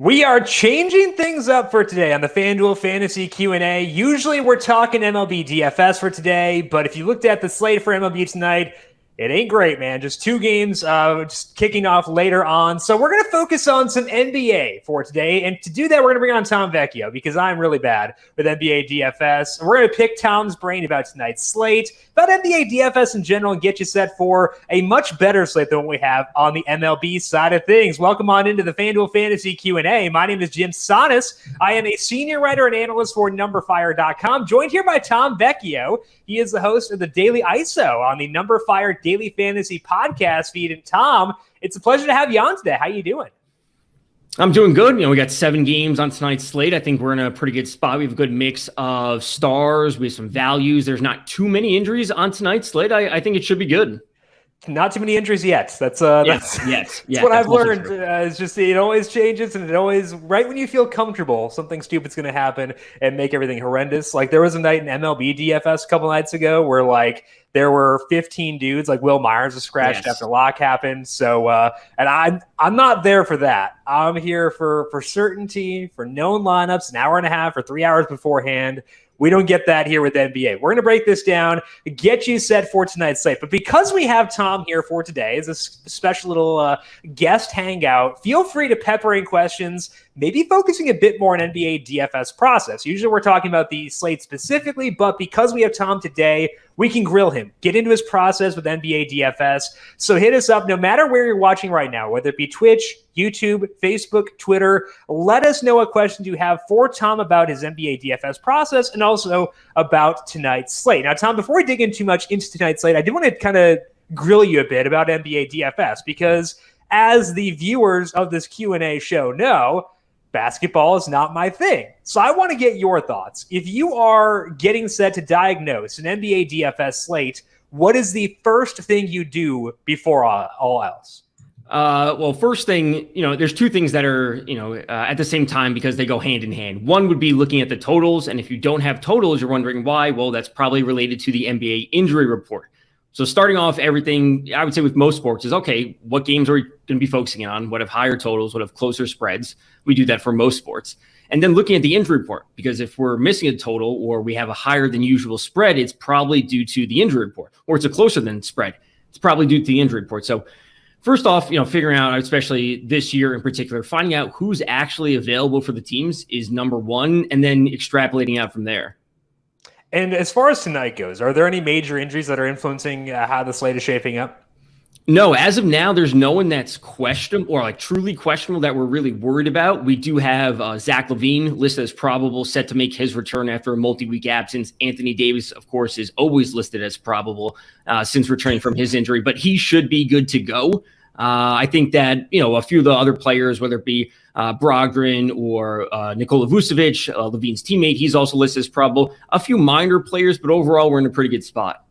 We are changing things up for today on the FanDuel Fantasy Q&A. Usually we're talking MLB DFS for today, but if you looked at the slate for MLB tonight, it ain't great, man. Just two games just kicking off later on. So we're going to focus on some NBA for today. And to do that, we're going to bring on Tom Vecchio because I'm really bad with NBA DFS. And we're going to pick Tom's brain about tonight's slate, about NBA DFS in general, and get you set for a much better slate than what we have on the MLB side of things. Welcome on into the FanDuel Fantasy Q&A. My name is Jim Sonis. I am a senior writer and analyst for numberFire.com, joined here by Tom Vecchio. He is the host of the Daily ISO on the numberFire Daily Fantasy Podcast feed. And Tom, it's a pleasure to have you on today. How you doing? I'm doing good. We got 7 games on tonight's slate. I think we're in a pretty good spot. We have a good mix of stars. We have some values. There's not too many injuries on tonight's slate. I think it should be good. Not too many injuries yet. That's what I've learned. It's just it always changes, and it always right when you feel comfortable, something stupid's going to happen and make everything horrendous. Like there was a night in MLB DFS a couple nights ago where there were 15 dudes. Like Will Myers was scratched after lock happened. So and I'm not there for that. I'm here for certainty, for known lineups, an hour and a half or 3 hours beforehand. We don't get that here with NBA. We're going to break this down, get you set for tonight's slate. But because we have Tom here for today as a special little guest hangout, feel free to pepper in questions, maybe focusing a bit more on NBA DFS process. Usually we're talking about the slate specifically, but because we have Tom today, we can grill him, get into his process with NBA DFS. So hit us up no matter where you're watching right now, whether it be Twitch, YouTube, Facebook, Twitter. Let us know what questions you have for Tom about his NBA DFS process and also about tonight's slate. Now, Tom, before we dig in too much into tonight's slate, I do want to kind of grill you a bit about NBA DFS because as the viewers of this Q&A show know, basketball is not my thing. So I want to get your thoughts. If you are getting set to diagnose an NBA DFS slate, what is the first thing you do before all else? Well, first thing, there's 2 things that are, at the same time because they go hand in hand. One would be looking at the totals. And if you don't have totals, you're wondering why. Well, that's probably related to the NBA injury report. So starting off everything, I would say with most sports is, okay, what games are we going to be focusing on? What have higher totals? What have closer spreads? We do that for most sports. And then looking at the injury report, because if we're missing a total or we have a higher than usual spread, it's probably due to the injury report, or it's a closer than spread. It's probably due to the injury report. So first off, figuring out, especially this year in particular, finding out who's actually available for the teams is number one, and then extrapolating out from there. And as far as tonight goes, are there any major injuries that are influencing how the slate is shaping up? No, as of now, there's no one that's questionable or truly questionable that we're really worried about. We do have Zach LaVine listed as probable, set to make his return after a multi-week absence. Anthony Davis, of course, is always listed as probable since returning from his injury, but he should be good to go. I think that, a few of the other players, whether it be Brogdon or Nikola Vucevic, LaVine's teammate, he's also listed as probable. A few minor players, but overall, we're in a pretty good spot.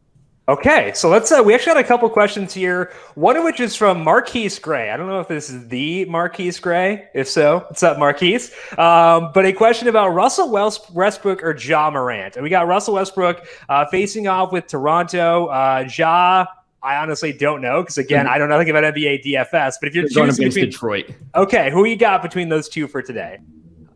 Okay, so let's. We actually had a couple questions here. One of which is from Marquise Gray. I don't know if this is the Marquise Gray. If so, what's up, Marquise? But a question about Russell Westbrook or Ja Morant. And we got Russell Westbrook facing off with Toronto. Ja, I honestly don't know because again, I don't know anything about NBA DFS. But if you're going against Detroit, okay, who you got between those two for today?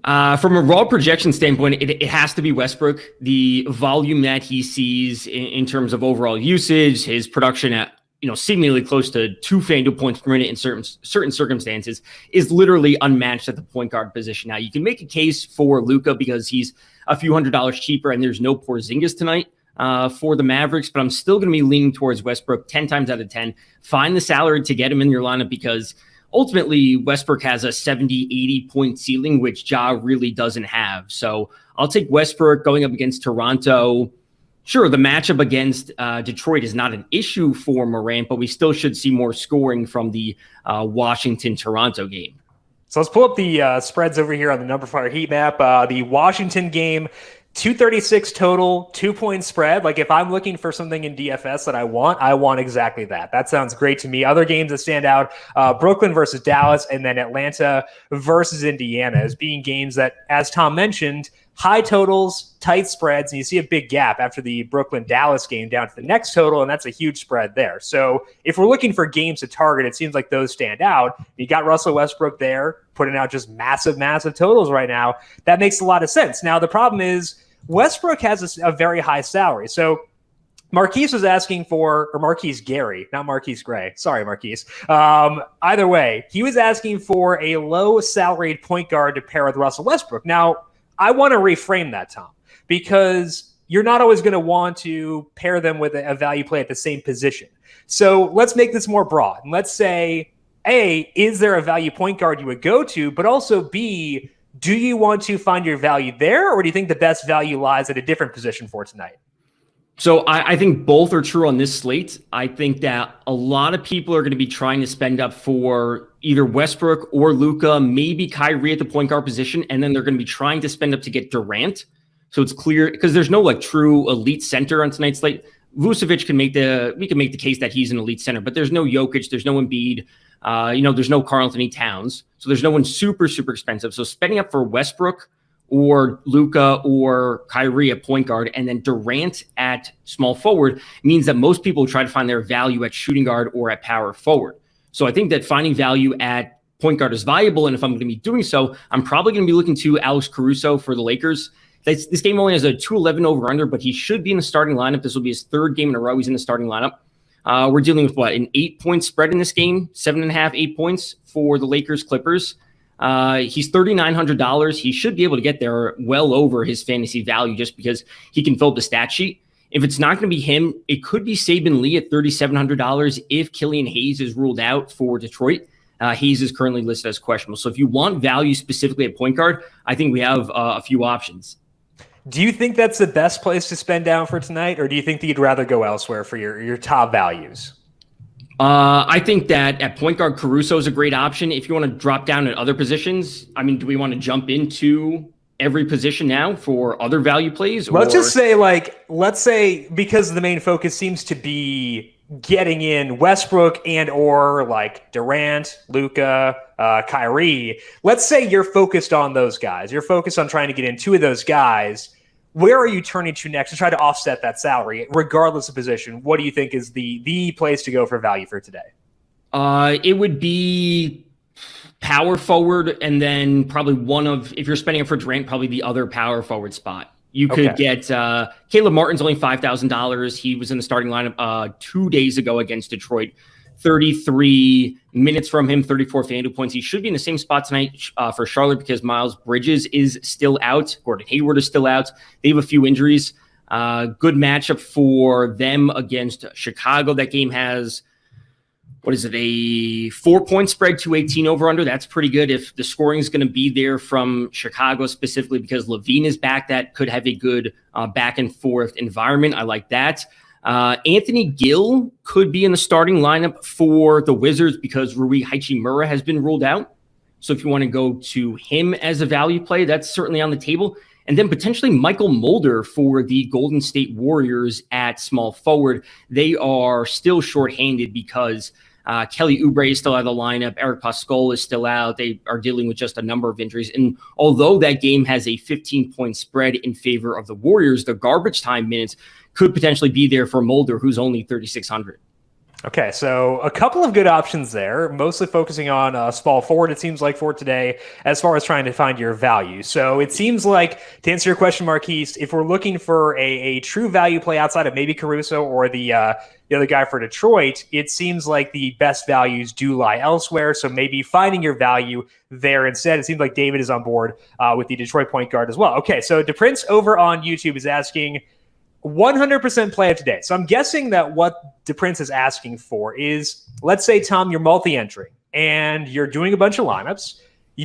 From a raw projection standpoint, it has to be Westbrook. The volume that he sees in terms of overall usage, his production at seemingly close to 2 FanDuel points per minute in certain circumstances is literally unmatched at the point guard position. Now, you can make a case for Luka because he's a few $100s cheaper and there's no Porzingis tonight for the Mavericks, but I'm still going to be leaning towards Westbrook 10 times out of 10. Find the salary to get him in your lineup because ultimately, Westbrook has a 70, 80 point ceiling, which Ja really doesn't have. So I'll take Westbrook going up against Toronto. Sure, the matchup against Detroit is not an issue for Morant, but we still should see more scoring from the Washington-Toronto game. So let's pull up the spreads over here on the numberFire heat map. The Washington game, 236 total, 2-point spread. Like if I'm looking for something in DFS that I want exactly that. That sounds great to me. Other games that stand out, Brooklyn versus Dallas and then Atlanta versus Indiana as being games that, as Tom mentioned, high totals, tight spreads, and you see a big gap after the Brooklyn-Dallas game down to the next total, and that's a huge spread there. So if we're looking for games to target, it seems like those stand out. You got Russell Westbrook there, putting out just massive totals right now. That makes a lot of sense. Now, the problem is Westbrook has a very high salary. So Marquise was asking for, or Marquise Gary, not Marquise Gray. Sorry, Marquise. Either way, he was asking for a low salaried point guard to pair with Russell Westbrook. Now, I want to reframe that, Tom, because you're not always going to want to pair them with a value play at the same position. So let's make this more broad. And let's say, A, is there a value point guard you would go to? But also, B, do you want to find your value there, or do you think the best value lies at a different position for tonight? So I think both are true on this slate. I think that a lot of people are going to be trying to spend up for either Westbrook or Luka, maybe Kyrie at the point guard position, and then they're going to be trying to spend up to get Durant. So it's clear because there's no like true elite center on tonight's slate. Vucevic we can make the case that he's an elite center, but there's no Jokic, there's no Embiid, there's no Karl Anthony Towns, so there's no one super expensive. So spending up for Westbrook or Luka or Kyrie at point guard, and then Durant at small forward means that most people try to find their value at shooting guard or at power forward. So I think that finding value at point guard is valuable, and if I'm going to be doing so, I'm probably going to be looking to Alex Caruso for the Lakers. This game only has a 211 over-under, but he should be in the starting lineup. This will be his third game in a row he's in the starting lineup. We're dealing with an 8-point spread in this game, 7.5, 8 points for the Lakers-Clippers. He's $3,900. He should be able to get there well over his fantasy value just because he can fill up the stat sheet. If it's not going to be him, it could be Saban Lee at $3,700 if Killian Hayes is ruled out for Detroit. Hayes is currently listed as questionable. So if you want value specifically at point guard, I think we have a few options. Do you think that's the best place to spend down for tonight, or do you think that you'd rather go elsewhere for your top values? I think that at point guard, Caruso is a great option. If you want to drop down at other positions, I mean, do we want to jump into every position now for other value plays? Let's say because the main focus seems to be getting in Westbrook and or like Durant, Luka, Kyrie. Let's say you're focused on those guys. You're focused on trying to get in two of those guys. Where are you turning to next to try to offset that salary, regardless of position? What do you think is the place to go for value for today? It would be power forward, and then probably if you're spending it for Durant, probably the other power forward spot. You could get Caleb Martin's only $5,000. He was in the starting lineup 2 days ago against Detroit. 33 minutes from him, 34 FanDuel points. He should be in the same spot tonight for Charlotte because Miles Bridges is still out. Gordon Hayward is still out. They have a few injuries. Good matchup for them against Chicago. That game has, a 4-point spread, 218 over under. That's pretty good. If the scoring is going to be there from Chicago specifically because Levine is back, that could have a good back and forth environment. I like that. Anthony Gill could be in the starting lineup for the Wizards because Rui Hachimura has been ruled out. So if you want to go to him as a value play, that's certainly on the table. And then potentially Michael Mulder for the Golden State Warriors at small forward. They are still shorthanded because Kelly Oubre is still out of the lineup. Eric Pascal is still out. They are dealing with just a number of injuries. And although that game has a 15-point spread in favor of the Warriors, the garbage time minutes could potentially be there for Mulder, who's only 3,600. Okay, so a couple of good options there, mostly focusing on small forward, it seems like, for today, as far as trying to find your value. So it seems like, to answer your question, Marquise, if we're looking for a true value play outside of maybe Caruso or the other guy for Detroit, it seems like the best values do lie elsewhere. So maybe finding your value there instead. It seems like David is on board with the Detroit point guard as well. Okay, so DePrince over on YouTube is asking 100% play of today. So I'm guessing that what DePrince is asking for is, let's say, Tom, you're multi-entering and you're doing a bunch of lineups,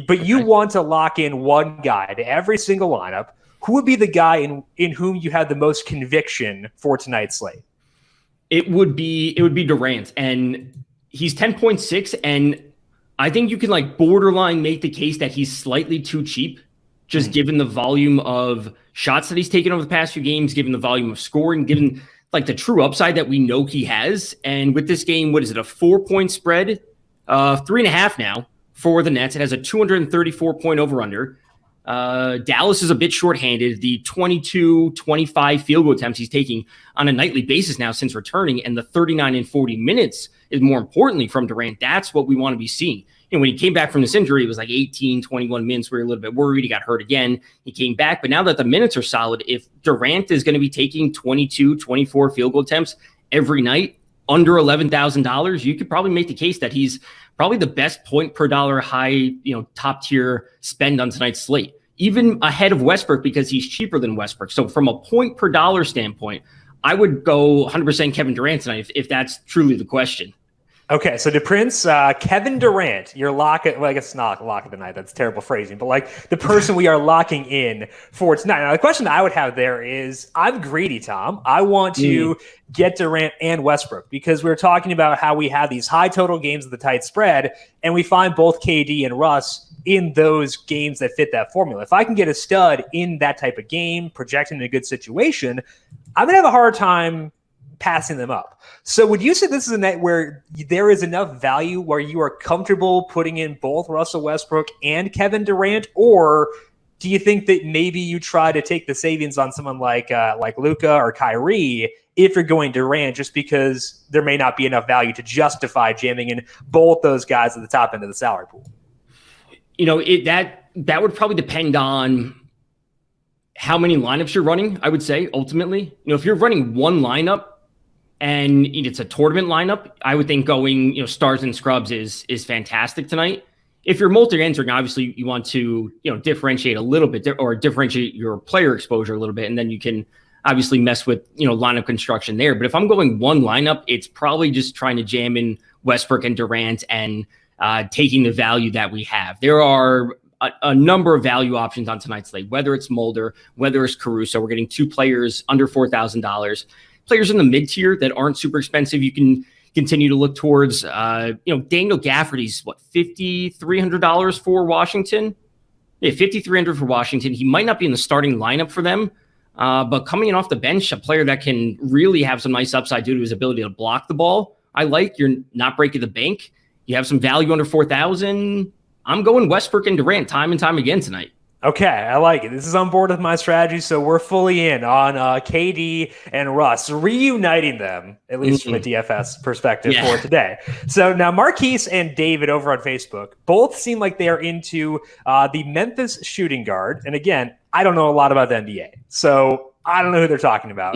but you want to lock in one guy to every single lineup. Who would be the guy in whom you had the most conviction for tonight's slate? It would be Durant, and he's 10.6, and I think you can borderline make the case that he's slightly too cheap, just given the volume of shots that he's taken over the past few games, given the volume of scoring, given the true upside that we know he has. And with this game, what is it, a 4-point spread? 3.5 now for the Nets. It has a 234-point over-under. Dallas is a bit shorthanded. The 22, 25 field goal attempts he's taking on a nightly basis now since returning, and the 39 and 40 minutes is more importantly from Durant. That's what we want to be seeing. When he came back from this injury, it was like 18, 21 minutes. We were a little bit worried. He got hurt again. He came back. But now that the minutes are solid, if Durant is going to be taking 22, 24 field goal attempts every night under $11,000, you could probably make the case that he's probably the best point per dollar high, top tier spend on tonight's slate, even ahead of Westbrook because he's cheaper than Westbrook. So from a point per dollar standpoint, I would go 100% Kevin Durant tonight if that's truly the question. Okay, so to Prince, Kevin Durant, your I guess not lock of the night, that's terrible phrasing, but like the person we are locking in for tonight. Now, the question I would have there is, I'm greedy, Tom. I want to get Durant and Westbrook because we're talking about how we have these high total games with the tight spread, and we find both KD and Russ in those games that fit that formula. If I can get a stud in that type of game, projecting in a good situation, I'm going to have a hard time passing them up. So would you say this is a night where there is enough value where you are comfortable putting in both Russell Westbrook and Kevin Durant, or do you think that maybe you try to take the savings on someone like Luka or Kyrie if you're going Durant, just because there may not be enough value to justify jamming in both those guys at the top end of the salary pool? That would probably depend on how many lineups you're running, I would say, ultimately. If you're running one lineup, and it's a tournament lineup, I would think going, stars and scrubs is fantastic tonight. If you're multi-entering, obviously you want to, differentiate a little bit or differentiate your player exposure a little bit, and then you can obviously mess with, lineup construction there. But if I'm going one lineup, it's probably just trying to jam in Westbrook and Durant and taking the value that we have. There are a number of value options on tonight's slate, whether it's Mulder, whether it's Caruso. We're getting two players under $4,000. Players in the mid-tier that aren't super expensive, you can continue to look towards. Daniel Gafford's $5,300 for Washington. Yeah, $5,300 for Washington. He might not be in the starting lineup for them, but coming in off the bench, a player that can really have some nice upside due to his ability to block the ball. I like. You're not breaking the bank. You have some value under 4,000. I'm going Westbrook and Durant time and time again tonight. Okay, I like it. This is on board with my strategy, so we're fully in on KD and Russ, reuniting them, at least from a DFS perspective for today. So now Marquise and David over on Facebook both seem like they are into the Memphis shooting guard. And again, I don't know a lot about the NBA, so I don't know who they're talking about.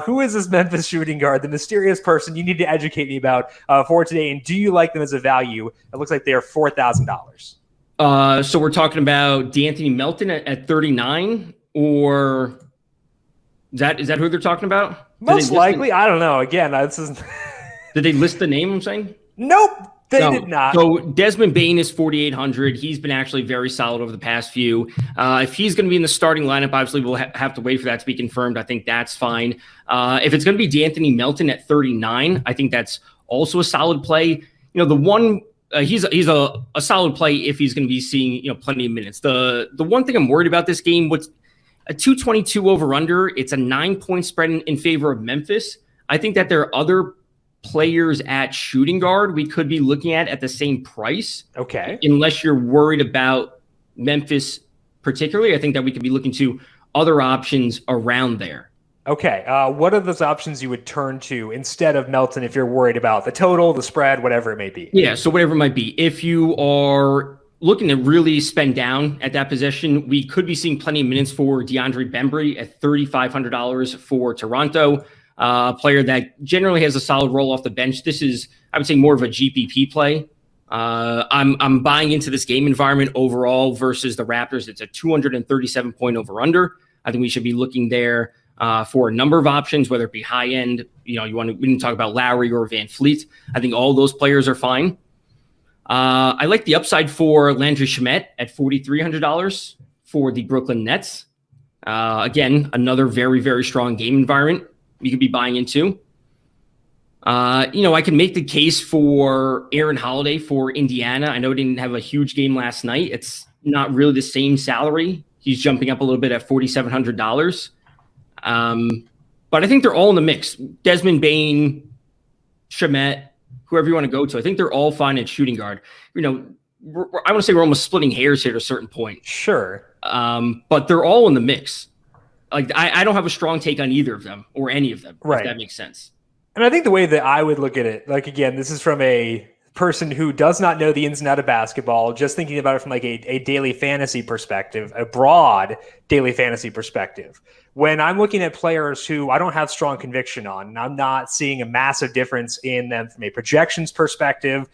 Who is this Memphis shooting guard, the mysterious person you need to educate me about for today? And do you like them as a value? It looks like they are $4,000. So we're talking about D'Anthony Melton at 39, or is that who they're talking about? Most likely. I don't know. Again, this is. Did they list the name I'm saying? Nope, they did not. So Desmond Bane is 4,800. He's been actually very solid over the past few. If he's going to be in the starting lineup, obviously we'll have to wait for that to be confirmed. I think that's fine. If it's going to be D'Anthony Melton at 39, I think that's also a solid play. The one. He's a solid play if he's going to be seeing plenty of minutes. The one thing I'm worried about this game, what's a 222 over under, it's a 9-point spread in favor of Memphis. I think that there are other players at shooting guard we could be looking at the same price. Okay. Unless you're worried about Memphis particularly, I think that we could be looking to other options around there. Okay, what are those options you would turn to instead of Melton if you're worried about the total, the spread, whatever it may be? Yeah, so whatever it might be. If you are looking to really spend down at that position, we could be seeing plenty of minutes for DeAndre Bembry at $3,500 for Toronto, a player that generally has a solid role off the bench. This is, I would say, more of a GPP play. I'm buying into this game environment overall versus the Raptors. It's a 237-point over-under. I think we should be looking there for a number of options, whether it be high end, we didn't talk about Lowry or Van Fleet. I think all those players are fine. I like the upside for Landry Shamet at $4,300 for the Brooklyn Nets. Again, another very, very strong game environment you could be buying into. I can make the case for Aaron Holiday for Indiana. I know he didn't have a huge game last night. It's not really the same salary. He's jumping up a little bit at $4,700. But I think they're all in the mix. Desmond Bane, Shamet, whoever you want to go to. I think they're all fine at shooting guard. I want to say we're almost splitting hairs here at a certain point. Sure. But they're all in the mix. Like I don't have a strong take on either of them or any of them, if that makes sense. And I think the way that I would look at it, like, again, this is from a person who does not know the ins and outs of basketball, just thinking about it from like a daily fantasy perspective, a broad daily fantasy perspective. When I'm looking at players who I don't have strong conviction on, and I'm not seeing a massive difference in them from a projections perspective,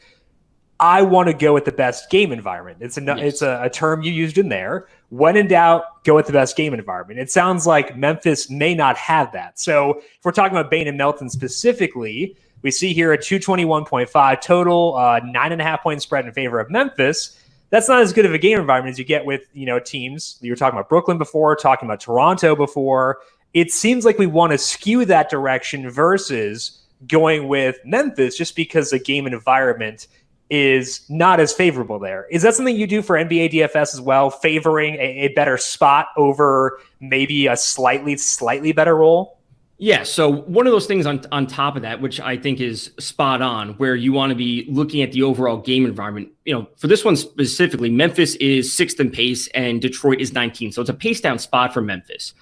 I want to go with the best game environment. It's a term you used in there. When in doubt, go with the best game environment. It sounds like Memphis may not have that. So if we're talking about Bain and Melton specifically, we see here a 221.5 total, 9.5 point spread in favor of Memphis. That's not as good of a game environment as you get with, teams. You were talking about Brooklyn before, talking about Toronto before. It seems like we want to skew that direction versus going with Memphis just because the game environment is not as favorable there. Is that something you do for NBA DFS as well, favoring a better spot over maybe a slightly better role? Yeah, so one of those things on top of that, which I think is spot on, where you want to be looking at the overall game environment. For this one specifically, Memphis is 6th in pace and Detroit is 19th. So it's a pace down spot for Memphis.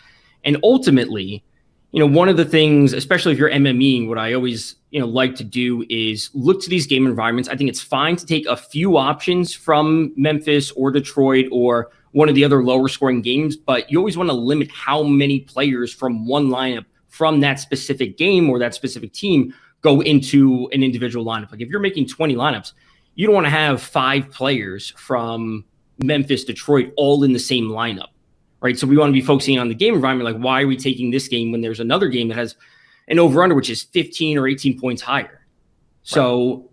And ultimately, one of the things, especially if you're MMEing, what I always like to do is look to these game environments. I think it's fine to take a few options from Memphis or Detroit or one of the other lower scoring games, but you always want to limit how many players from one lineup from that specific game or that specific team go into an individual lineup. Like if you're making 20 lineups, you don't want to have 5 players from Memphis, Detroit, all in the same lineup, right? So we want to be focusing on the game environment. Like, why are we taking this game when there's another game that has an over-under, which is 15 or 18 points higher? So,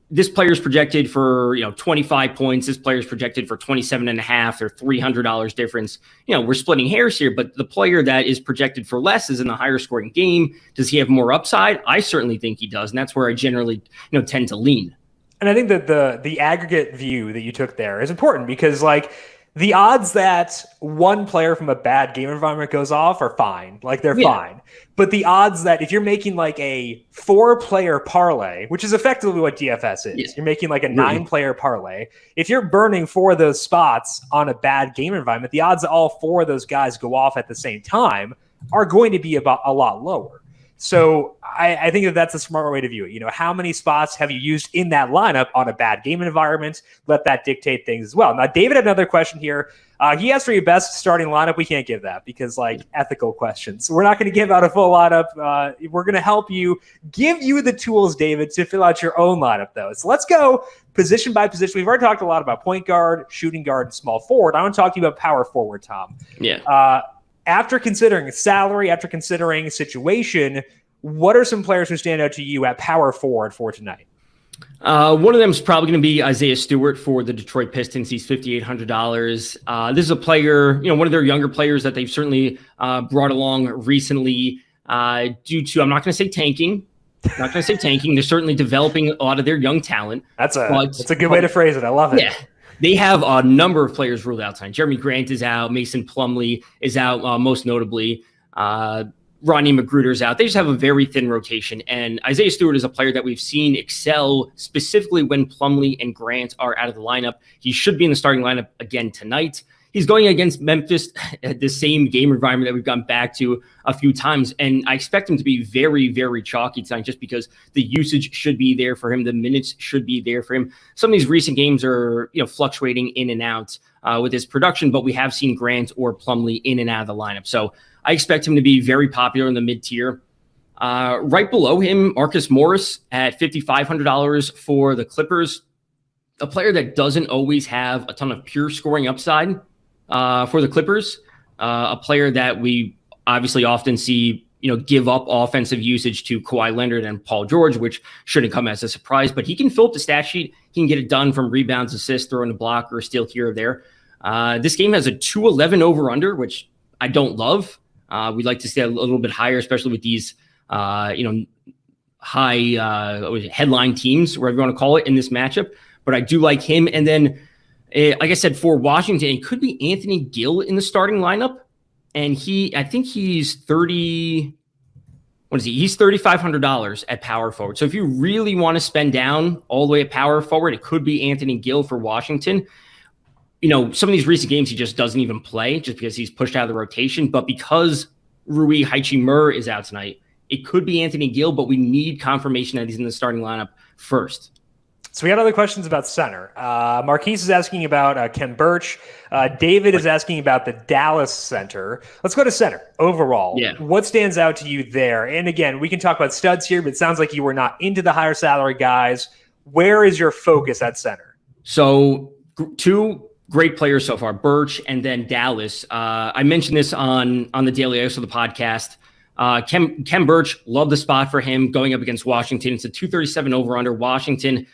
this player's projected for, 25 points. This player's projected for 27.5 or $300 difference. We're splitting hairs here, but the player that is projected for less is in a higher scoring game. Does he have more upside? I certainly think he does. And that's where I generally, tend to lean. And I think that the aggregate view that you took there is important because, like, the odds that one player from a bad game environment goes off are fine. Like, they're fine. But the odds that if you're making like a 4-player parlay, which is effectively what DFS is, you're making like a 9-player parlay. If you're burning 4 of those spots on a bad game environment, the odds that all 4 of those guys go off at the same time are going to be about a lot lower. So I think that's a smart way to view it. How many spots have you used in that lineup on a bad game environment? Let that dictate things as well. Now, David had another question here. He asked for your best starting lineup. We can't give that because, ethical questions. So we're not going to give out a full lineup. We're going to help you, give you the tools, David, to fill out your own lineup, though. So let's go position by position. We've already talked a lot about point guard, shooting guard, and small forward. I want to talk to you about power forward, Tom. Yeah. After considering salary, after considering situation, what are some players who stand out to you at power forward for tonight? One of them is probably going to be Isaiah Stewart for the Detroit Pistons. He's $5,800. This is a player, one of their younger players that they've certainly brought along recently due to, I'm not going to say tanking. They're certainly developing a lot of their young talent. That's a good way to phrase it. I love it. Yeah. They have a number of players ruled out tonight. Jeremy Grant is out. Mason Plumlee is out, most notably. Rodney Magruder's out. They just have a very thin rotation. And Isaiah Stewart is a player that we've seen excel specifically when Plumlee and Grant are out of the lineup. He should be in the starting lineup again tonight. He's going against Memphis at the same game environment that we've gone back to a few times. And I expect him to be very, very chalky tonight just because the usage should be there for him. The minutes should be there for him. Some of these recent games are, fluctuating in and out with his production, but we have seen Grant or Plumlee in and out of the lineup. So I expect him to be very popular in the mid-tier. Right below him, Marcus Morris at $5,500 for the Clippers. A player that doesn't always have a ton of pure scoring upside for the Clippers. A player that we obviously often see, give up offensive usage to Kawhi Leonard and Paul George, which shouldn't come as a surprise, but he can fill up the stat sheet. He can get it done from rebounds, assists, throwing a block or a steal here or there. This game has a 211 over under, which I don't love. We'd like to stay a little bit higher, especially with these, high headline teams, whatever you want to call it, in this matchup. But I do like him. And then, like I said, for Washington, it could be Anthony Gill in the starting lineup. And I think he's he's $3,500 at power forward. So if you really want to spend down all the way at power forward, it could be Anthony Gill for Washington. some of these recent games, he just doesn't even play just because he's pushed out of the rotation. But because Rui Haichi-Mur is out tonight, it could be Anthony Gill, but we need confirmation that he's in the starting lineup first. So we got other questions about center. Marquise is asking about Ken Birch. David is asking about the Dallas center. Let's go to center overall. Yeah. What stands out to you there? And again, we can talk about studs here, but it sounds like you were not into the higher salary guys. Where is your focus at center? So two great players so far, Birch and then Dallas. I mentioned this on the Daily Ice of the podcast. Ken Birch, love the spot for him going up against Washington. It's a 237 over under. Washington,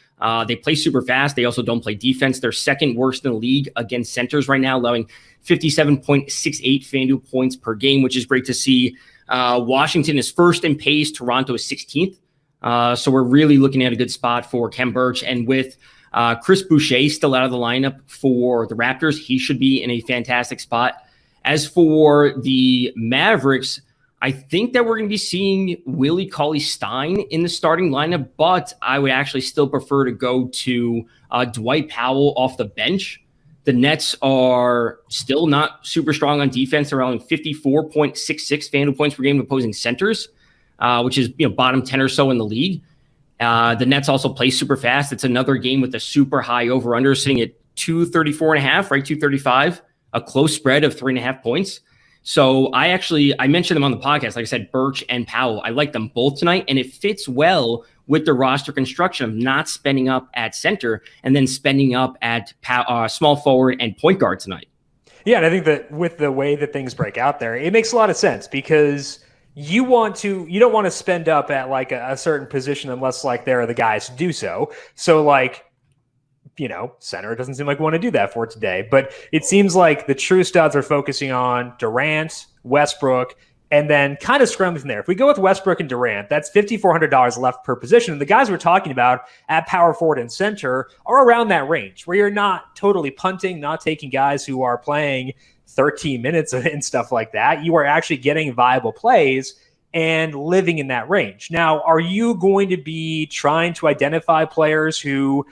they play super fast. They also don't play defense. They're second worst in the league against centers right now, allowing 57.68 FanDuel points per game, which is great to see. Washington is first in pace. Toronto is 16th. So we're really looking at a good spot for Ken Birch. And with Chris Boucher still out of the lineup for the Raptors, he should be in a fantastic spot. As for the Mavericks, I think that we're going to be seeing Willie Cauley-Stein in the starting lineup, but I would actually still prefer to go to Dwight Powell off the bench. The Nets are still not super strong on defense. They're allowing 54.66 FanDuel points per game to opposing centers, which is bottom 10 or so in the league. The Nets also play super fast. It's another game with a super high over-under sitting at 234.5, right? 235, a close spread of 3.5 points. So I mentioned them on the podcast. Like I said, Birch and Powell, I like them both tonight, and it fits well with the roster construction of not spending up at center and then spending up at small forward and point guard tonight. Yeah, and I think that with the way that things break out there, it makes a lot of sense because you don't want to spend up at like a certain position unless like there are the guys to do so. So like, center doesn't seem like we want to do that for today, but it seems like the true studs are focusing on Durant, Westbrook, and then kind of scrambling from there. If we go with Westbrook and Durant, that's $5,400 left per position. And the guys we're talking about at power forward and center are around that range where you're not totally punting, not taking guys who are playing 13 minutes and stuff like that. You are actually getting viable plays and living in that range. Now, are you going to be trying to identify players who,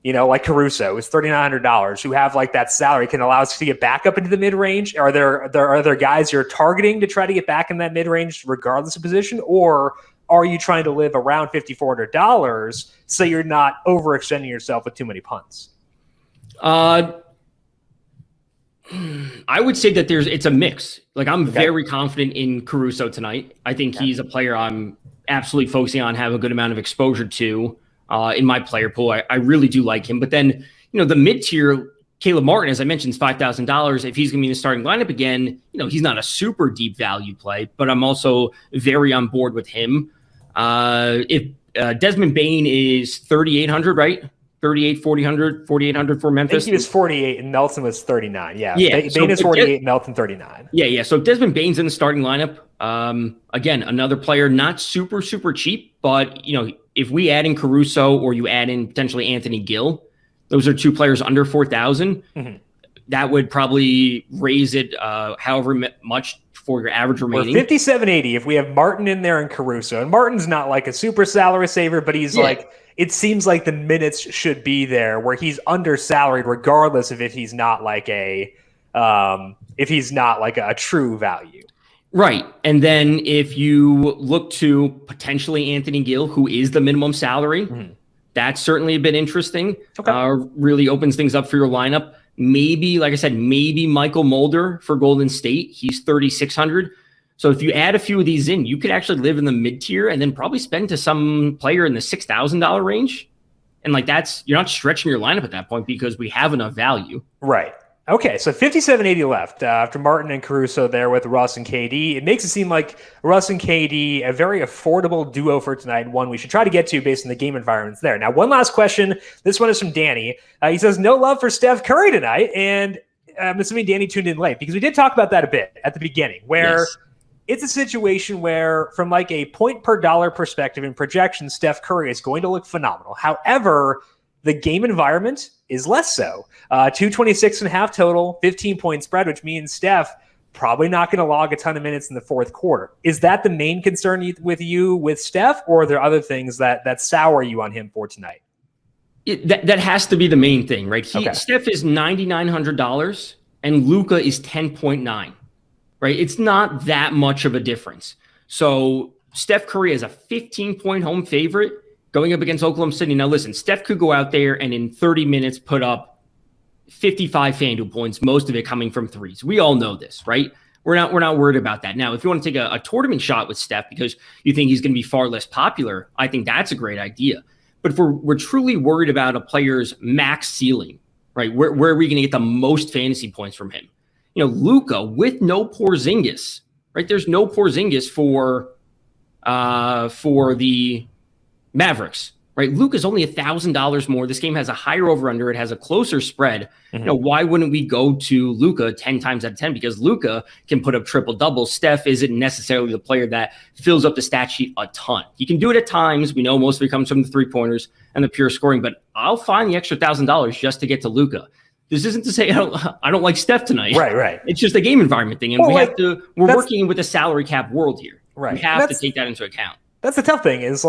like Caruso is $3,900, who have like that salary can allow us to get back up into the mid-range? Are there guys you're targeting to try to get back in that mid-range regardless of position? Or are you trying to live around $5,400 so you're not overextending yourself with too many punts? I would say that it's a mix. Like I'm very confident in Caruso tonight. I think he's a player I'm absolutely focusing on, have a good amount of exposure to in my player pool. I really do like him. But then, the mid-tier, Caleb Martin, as I mentioned, is $5,000. If he's going to be in the starting lineup again, he's not a super deep value play, but I'm also very on board with him. If Desmond Bane is 3,800, right? 4,800 for Memphis. I think he was 48 and Melton was 39. Yeah. Bane is 48 and Melton 39. Yeah. So if Desmond Bane's in the starting lineup, again, another player, not super, super cheap, but if we add in Caruso or you add in potentially Anthony Gill, those are two players under 4,000. Mm-hmm. That would probably raise it however much for your average remaining. Or 57.80 if we have Martin in there and Caruso. And Martin's not like a super salary saver, but he's like, it seems like the minutes should be there where he's under salaried regardless of if he's not like a true value. Right. And then if you look to potentially Anthony Gill, who is the minimum salary, that's certainly a bit interesting. Okay. Really opens things up for your lineup. Maybe, like I said, Michael Mulder for Golden State. He's 3,600. So if you add a few of these in, you could actually live in the mid-tier and then probably spend to some player in the $6,000 range. And like you're not stretching your lineup at that point because we have enough value. Right. Okay, so 57.80 left after Martin and Caruso there with Russ and KD. It makes it seem like Russ and KD, a very affordable duo for tonight, one we should try to get to based on the game environments there. Now, one last question. This one is from Danny. He says, no love for Steph Curry tonight. And I'm assuming Danny tuned in late because we did talk about that a bit at the beginning where it's a situation where from like a point per dollar perspective in projection, Steph Curry is going to look phenomenal. However, the game environment is less so. 226.5 total, 15-point spread, which means Steph probably not going to log a ton of minutes in the fourth quarter. Is that the main concern with Steph, or are there other things that sour you on him for tonight? That has to be the main thing, right? Steph is $9,900 and Luka is 10.9, right? It's not that much of a difference. So Steph Curry is a 15-point home favorite going up against Oklahoma City. Now, listen, Steph could go out there and in 30 minutes put up 55 FanDuel points, most of it coming from threes. We all know this, right? We're not worried about that. Now, if you want to take a tournament shot with Steph because you think he's going to be far less popular, I think that's a great idea. But if we're truly worried about a player's max ceiling, right? Where are we going to get the most fantasy points from him? Luka with no Porzingis, right? There's no Porzingis for the Mavericks, right? Luka's only $1,000 more. This game has a higher over/under. It has a closer spread. Why wouldn't we go to Luka 10 times out of 10? Because Luka can put up triple doubles. Steph isn't necessarily the player that fills up the stat sheet a ton. He can do it at times. We know most of it comes from the 3-pointers and the pure scoring, but I'll find the extra $1,000 just to get to Luka. This isn't to say I don't like Steph tonight. Right. It's just a game environment thing. And we're working with a salary cap world here. Right. We have to take that into account. That's the tough thing is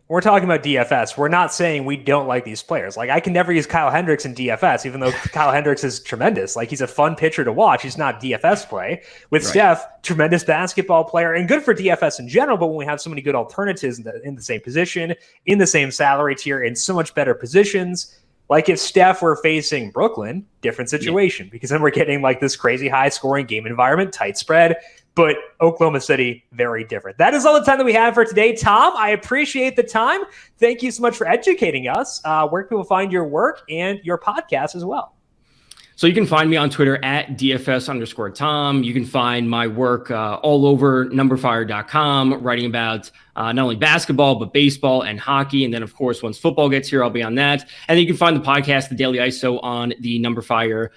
we're talking about DFS. We're not saying we don't like these players. I can never use Kyle Hendricks in DFS, even though Kyle Hendricks is tremendous. He's a fun pitcher to watch. He's not DFS play. With Steph, tremendous basketball player and good for DFS in general. But when we have so many good alternatives in the same position, in the same salary tier, in so much better positions, if Steph were facing Brooklyn, different situation, because then we're getting this crazy high scoring game environment, tight spread. But Oklahoma City, very different. That is all the time that we have for today. Tom, I appreciate the time. Thank you so much for educating us. Where can people find your work and your podcast as well? So you can find me on Twitter at DFS_Tom. You can find my work all over numberFire.com, writing about not only basketball, but baseball and hockey. And then, of course, once football gets here, I'll be on that. And then you can find the podcast, The Daily ISO, on the numberFire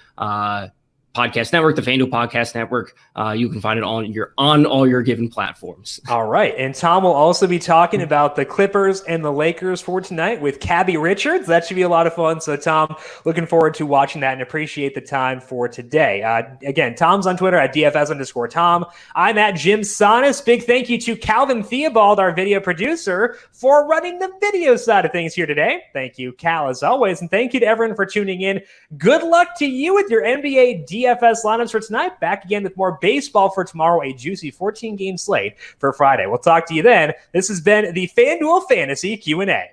Podcast Network, the FanDuel Podcast Network. You can find it on all your given platforms. All right. And Tom will also be talking about the Clippers and the Lakers for tonight with Cabby Richards. That should be a lot of fun. So, Tom, looking forward to watching that and appreciate the time for today. Again, Tom's on Twitter at DFS_Tom. I'm at Jim Sonis. Big thank you to Calvin Theobald, our video producer, for running the video side of things here today. Thank you, Cal, as always. And thank you to everyone for tuning in. Good luck to you with your NBA DFS lineups for tonight. Back again with more baseball for tomorrow, a juicy 14-game slate for Friday. We'll talk to you then. This has been the FanDuel Fantasy Q&A.